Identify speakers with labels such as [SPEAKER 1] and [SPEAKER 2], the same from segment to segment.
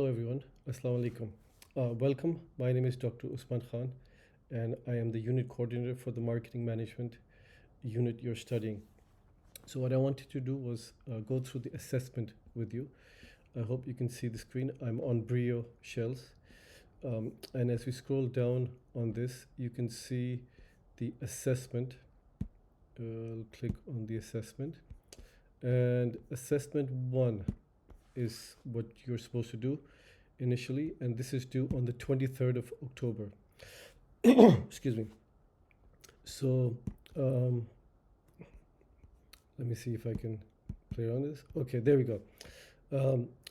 [SPEAKER 1] Hello everyone, Assalamu alaikum. Welcome. My name is Dr. Usman Khan, and I am the unit coordinator for the marketing management unit you're studying. So what I wanted to do was go through the assessment with you. I hope you can see the screen. I'm on Brio shells, and as we scroll down on this, you can see the assessment. Click on the assessment, and assessment one is what you're supposed to do initially, and this is due on the 23rd of October. Excuse me. So let me see if I can play around this. Okay, there we go.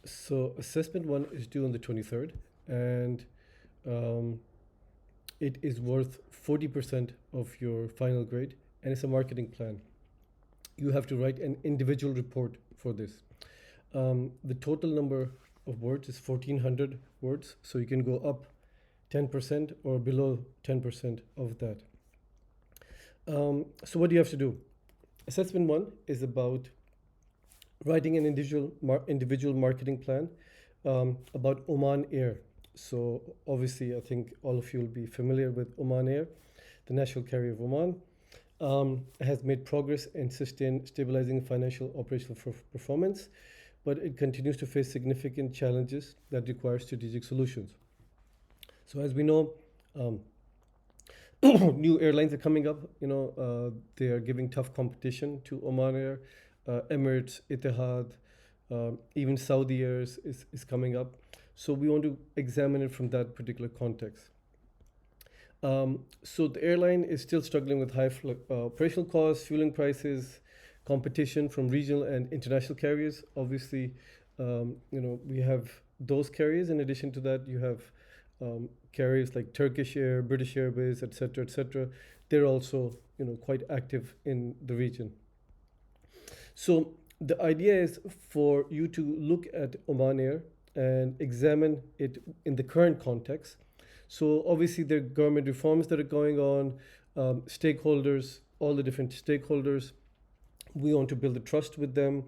[SPEAKER 1] So assessment one is due on the 23rd, and it is worth 40% of your final grade, and it's a marketing plan. You have to write an individual report for this. The total number of words is 1400 words, so you can go up 10% or below 10% of that. So what do you have to do? Assessment one is about writing an individual marketing plan about Oman Air. So obviously, I think all of you will be familiar with Oman Air, the national carrier of Oman. Has made progress in stabilizing financial operational performance, but it continues to face significant challenges that require strategic solutions. So as we know, new airlines are coming up. They are giving tough competition to Oman Air, Emirates, Etihad, even Saudi Air is coming up. So we want to examine it from that particular context. So the airline is still struggling with high operational costs, fueling prices, competition from regional and international carriers. Obviously, we have those carriers. In addition to that, you have carriers like Turkish Air, British Airways, etc., etc. They're also, quite active in the region. So the idea is for you to look at Oman Air and examine it in the current context. So obviously there are government reforms that are going on, stakeholders, all the different stakeholders. We want to build a trust with them.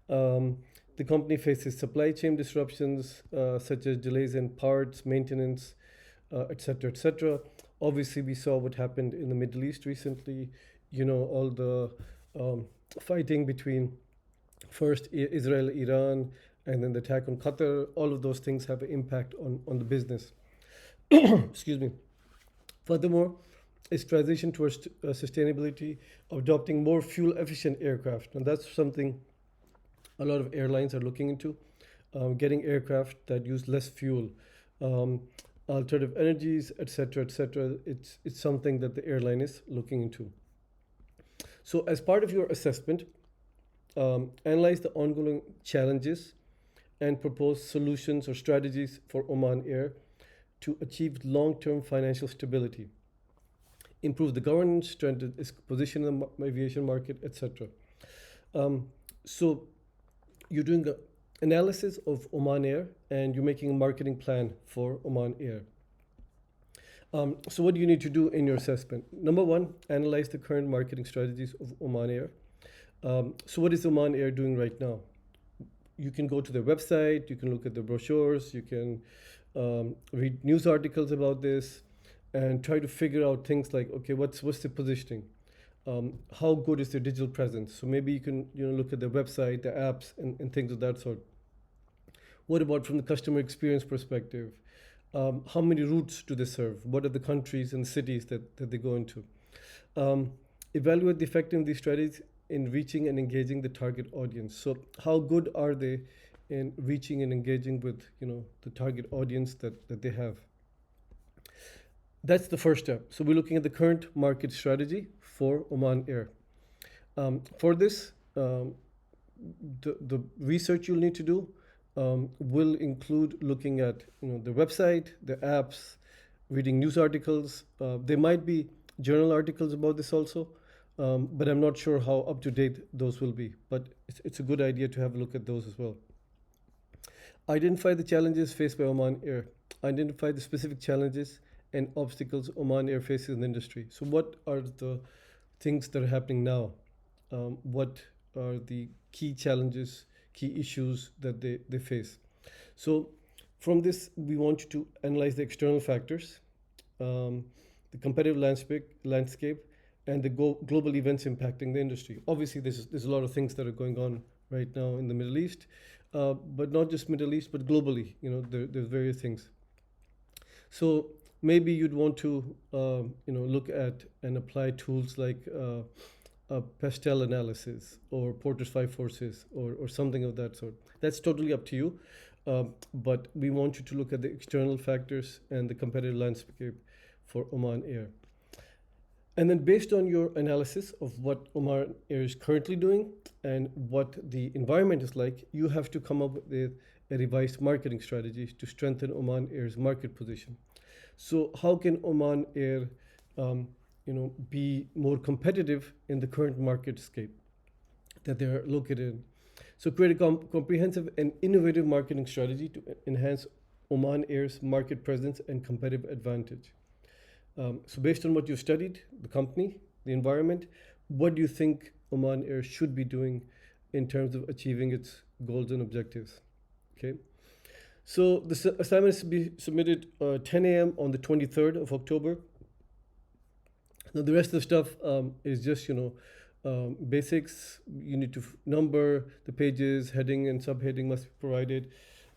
[SPEAKER 1] The company faces supply chain disruptions, such as delays in parts, maintenance, etc., etc. Obviously, we saw what happened in the Middle East recently. All the fighting between first Israel, Iran, and then the attack on Qatar. All of those things have an impact on the business. Excuse me. Furthermore, its transition towards sustainability, adopting more fuel efficient aircraft. And that's something a lot of airlines are looking into, getting aircraft that use less fuel, alternative energies, etc., etc. It's something that the airline is looking into. So as part of your assessment, analyze the ongoing challenges and propose solutions or strategies for Oman Air to achieve long-term financial stability, improve the governance, strengthen its position in the aviation market, etc. So you're doing an analysis of Oman Air and you're making a marketing plan for Oman Air. So what do you need to do in your assessment? Number one, analyze the current marketing strategies of Oman Air. So what is Oman Air doing right now? You can go to their website, you can look at the brochures, you can read news articles about this, and try to figure out things like, okay, what's the positioning? How good is their digital presence? So maybe you can look at their website, their apps, and things of that sort. What about from the customer experience perspective? How many routes do they serve? What are the countries and cities that they go into? Evaluate the effectiveness of these strategies in reaching and engaging the target audience. So how good are they in reaching and engaging with the target audience that they have? That's the first step. So we're looking at the current market strategy for Oman Air. For this, the research you'll need to do will include looking at the website, the apps, reading news articles. There might be journal articles about this also, but I'm not sure how up to date those will be. But it's a good idea to have a look at those as well. Identify the challenges faced by Oman Air. Identify the specific challenges and obstacles Oman Air faces in the industry. So what are the things that are happening now? What are the key challenges, key issues that they face? So From this, we want you to analyze the external factors, the competitive landscape, and the global events impacting the industry. Obviously, there's a lot of things that are going on right now in the Middle East, but not just Middle East, but globally. There's various things. So maybe you'd want to, look at and apply tools like a pastel analysis or Porter's five forces or something of that sort. That's totally up to you. But we want you to look at the external factors and the competitive landscape for Oman Air. And then based on your analysis of what Oman Air is currently doing and what the environment is like, you have to come up with a revised marketing strategy to strengthen Oman Air's market position. So how can Oman Air be more competitive in the current marketscape that they're located in? So create a comprehensive and innovative marketing strategy to enhance Oman Air's market presence and competitive advantage. So based on what you've studied, the company, the environment, what do you think Oman Air should be doing in terms of achieving its goals and objectives? Okay. So the assignment is to be submitted 10 a.m. on the 23rd of October. Now the rest of the stuff is just, basics. You need to number the pages, heading and subheading must be provided.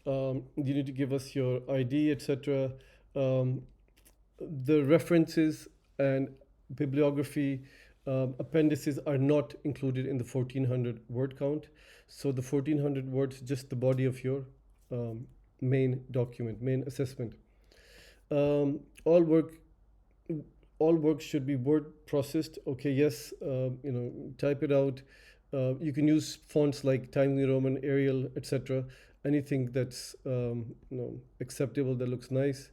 [SPEAKER 1] You need to give us your ID, etc. The references and bibliography appendices are not included in the 1400 word count. So the 1400 words, just the body of your main document, main assessment. All work should be word processed. Okay, yes, type it out. You can use fonts like Times New Roman, Arial, etc. Anything that's acceptable, that looks nice.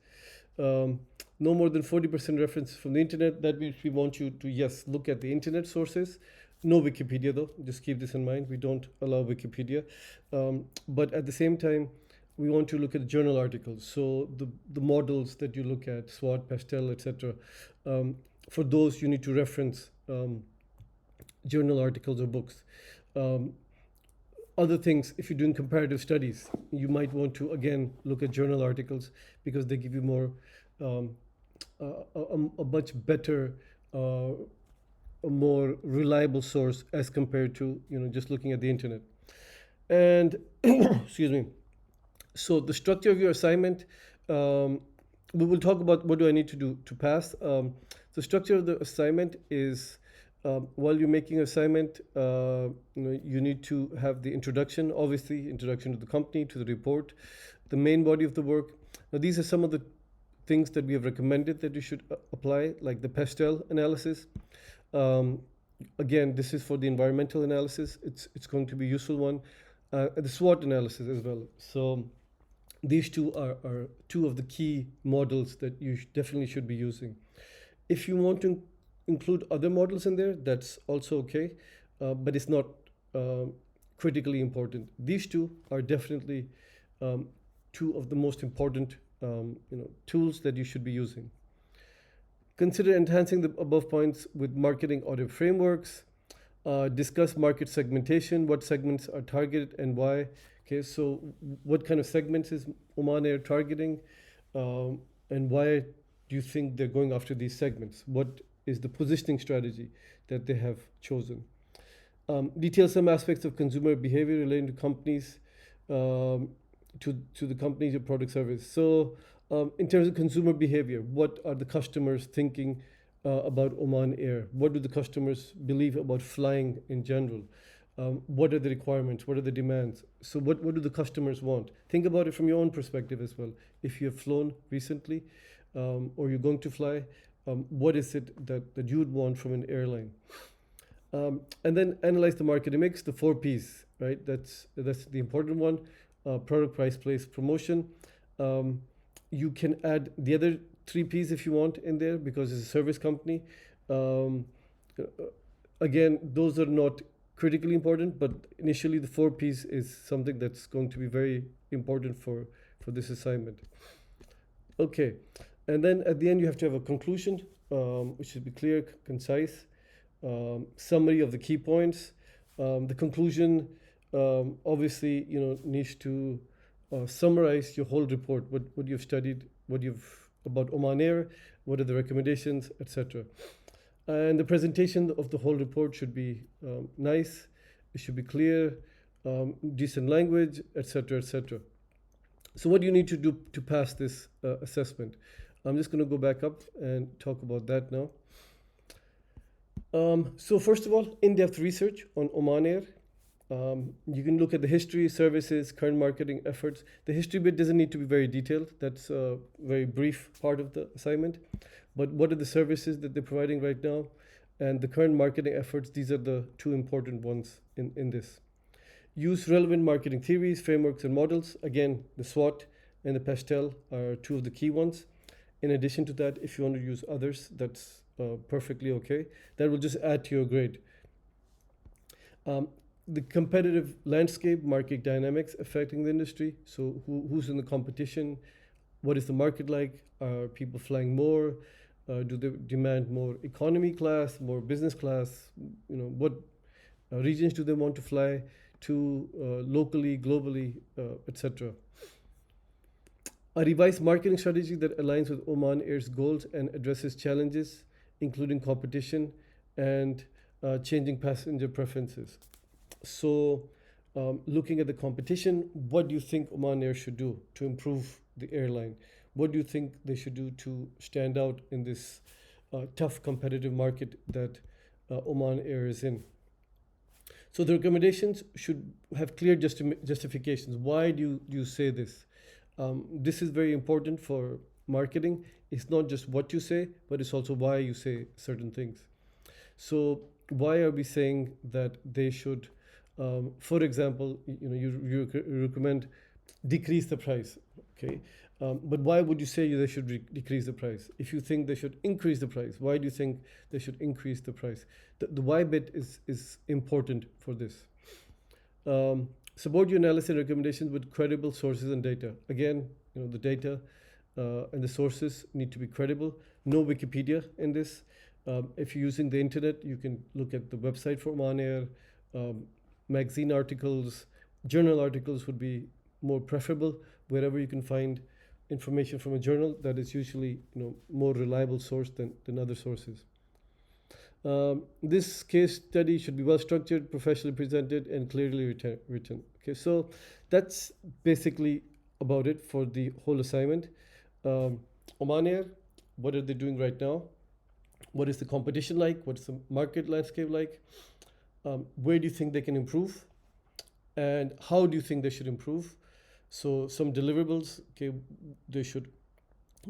[SPEAKER 1] No more than 40% reference from the internet. That means we want you to, yes, look at the internet sources. No Wikipedia though, just keep this in mind. We don't allow Wikipedia. But at the same time, we want to look at journal articles. So the models that you look at, SWOT, pastel, etc. For those, you need to reference journal articles or books. Other things, if you're doing comparative studies, you might want to, again, look at journal articles because they give you more, a much better, a more reliable source as compared to, just looking at the internet. And, excuse me. So the structure of your assignment, we will talk about what do I need to do to pass. The structure of the assignment is, while you're making an assignment, you need to have the introduction, obviously, introduction to the company, to the report, the main body of the work. Now, these are some of the things that we have recommended that you should apply, like the pastel analysis. Again, this is for the environmental analysis. It's going to be a useful one. The SWOT analysis as well. So these two are two of the key models that you definitely should be using. If you want to include other models in there, that's also okay, but it's not critically important. These two are definitely two of the most important tools that you should be using. Consider enhancing the above points with marketing audit frameworks. Discuss market segmentation, what segments are targeted and why. Okay, so what kind of segments is Oman Air targeting, and why do you think they're going after these segments? What is the positioning strategy that they have chosen? Detail some aspects of consumer behavior relating to companies, to the companies or product service. So in terms of consumer behavior, what are the customers thinking about Oman Air? What do the customers believe about flying in general? What are the requirements? What are the demands? So what do the customers want? Think about it from your own perspective as well. If you have flown recently or you're going to fly, what is it that you would want from an airline? And then analyze the marketing mix, the 4 Ps, right? That's the important one. Product, price, place, promotion. You can add the other 3 Ps if you want in there because it's a service company. Again, those are not critically important, but initially the 4 Ps is something that's going to be very important for this assignment. Okay, and then at the end you have to have a conclusion, which should be clear, concise, summary of the key points. The conclusion obviously needs to summarize your whole report, what you've studied, what you've about Oman Air, what are the recommendations, etc. And the presentation of the whole report should be nice, it should be clear, decent language, etc., etc. So what do you need to do to pass this assessment? I'm just going to go back up and talk about that now. So first of all, in-depth research on Oman Air. You can look at the history, services, current marketing efforts. The history bit doesn't need to be very detailed. That's a very brief part of the assignment. But what are the services that they're providing right now? And the current marketing efforts, these are the two important ones in this. Use relevant marketing theories, frameworks, and models. Again, the SWOT and the PASTEL are two of the key ones. In addition to that, if you want to use others, that's perfectly okay. That will just add to your grade. The competitive landscape, market dynamics affecting the industry. So who's in the competition? What is the market like? Are people flying more? Do they demand more economy class, more business class? What regions do they want to fly to, locally, globally, etc. A revised marketing strategy that aligns with Oman Air's goals and addresses challenges, including competition and changing passenger preferences. So looking at the competition, what do you think Oman Air should do to improve the airline? What do you think they should do to stand out in this tough competitive market that Oman Air is in? So the recommendations should have clear justifications. Why do you say this? This is very important for marketing. It's not just what you say, but it's also why you say certain things. So why are we saying that they should, for example, you recommend decrease the price, okay? But why would you say they should decrease the price? If you think they should increase the price, why do you think they should increase the price? The why bit is important for this. Support your analysis and recommendations with credible sources and data. Again, the data and the sources need to be credible. No Wikipedia in this. If you're using the internet, you can look at the website for Oman Air. Magazine articles, journal articles would be more preferable. Wherever you can find information from a journal, that is usually more reliable source than other sources. This case study should be well structured, professionally presented, and clearly written. Okay, so that's basically about it for the whole assignment. Oman Air, what are they doing right now? What is the competition like? What is the market landscape like? Where do you think they can improve? And how do you think they should improve? So some deliverables, okay, they should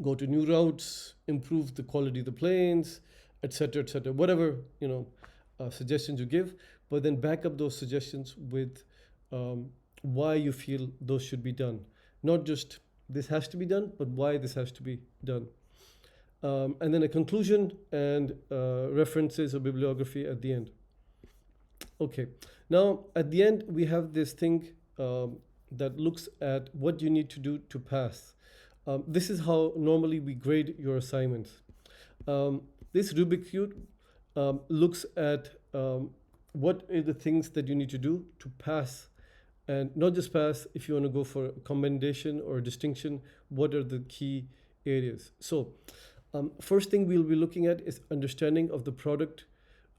[SPEAKER 1] go to new routes, improve the quality of the planes, etc., etc. Whatever suggestions you give, but then back up those suggestions with why you feel those should be done. Not just this has to be done, but why this has to be done. And then a conclusion and references or bibliography at the end. Okay, now at the end we have this thing that looks at what you need to do to pass. This is how normally we grade your assignments. This Rubik Cube looks at what are the things that you need to do to pass, and not just pass. If you want to go for a commendation or a distinction, what are the key areas? So first thing we'll be looking at is understanding of the product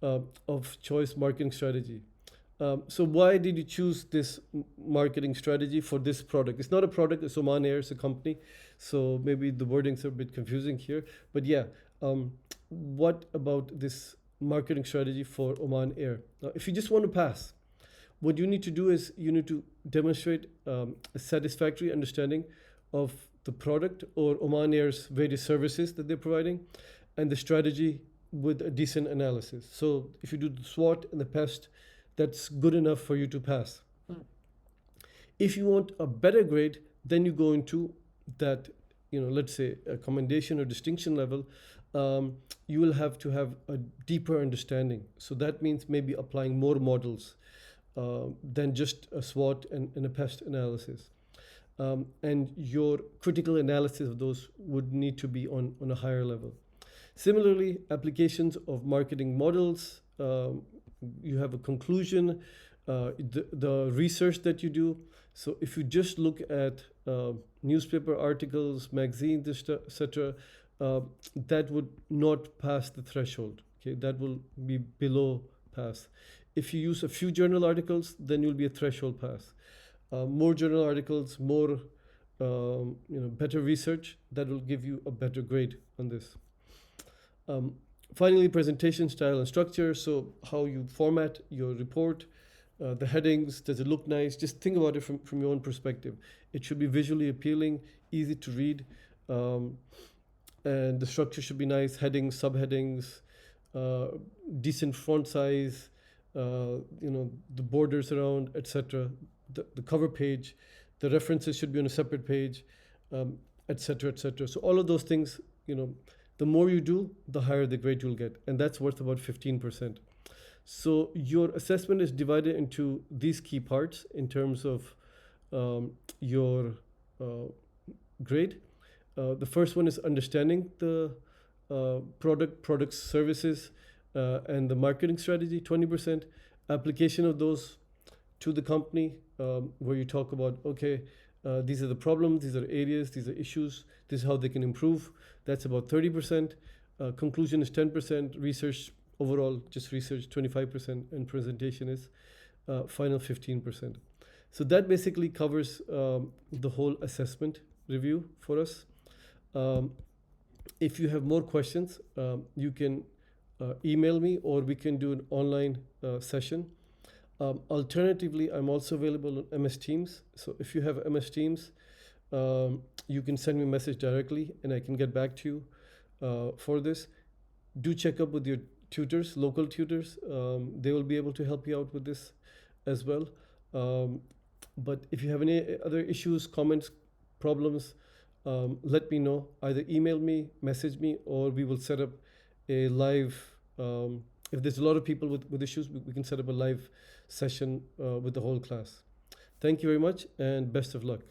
[SPEAKER 1] of choice marketing strategy. So why did you choose this marketing strategy for this product? It's not a product, it's Oman Air, it's a company. So maybe the wordings are a bit confusing here. But yeah, what about this marketing strategy for Oman Air? Now, if you just want to pass, what you need to do is you need to demonstrate a satisfactory understanding of the product or Oman Air's various services that they're providing and the strategy with a decent analysis. So if you do the SWOT and the PEST, that's good enough for you to pass. If you want a better grade, then you go into that, let's say a commendation or distinction level. You will have to have a deeper understanding. So that means maybe applying more models than just a SWOT and a PEST analysis. And your critical analysis of those would need to be on a higher level. Similarly, applications of marketing models, you have a conclusion, the research that you do. So if you just look at newspaper articles, magazines, etc., that would not pass the threshold. Okay, that will be below pass. If you use a few journal articles, then you'll be a threshold pass. More journal articles, more better research, that will give you a better grade on this. Finally, presentation style and structure. So how you format your report, the headings, does it look nice? Just think about it from your own perspective. It should be visually appealing, easy to read, and the structure should be nice, headings, subheadings, decent font size, the borders around, etc. The cover page, the references should be on a separate page, etc., etc. So all of those things, the more you do, the higher the grade you'll get, and that's worth about 15%. So your assessment is divided into these key parts in terms of your grade. The first one is understanding the products, services, and the marketing strategy, 20%. Application of those to the company, where you talk about, okay, these are the problems, these are areas, these are issues, this is how they can improve. That's about 30%. Conclusion is 10%. Research, overall, just research, 25%. And presentation is final 15%. So that basically covers the whole assessment review for us. If you have more questions, you can email me, or we can do an online session. Alternatively, I'm also available on MS Teams. So if you have MS Teams, you can send me a message directly and I can get back to you for this. Do check up with your tutors, local tutors. They will be able to help you out with this as well. But if you have any other issues, comments, problems, let me know. Either email me, message me, or we will set up a live, if there's a lot of people with issues, we can set up a live session with the whole class. Thank you very much and best of luck.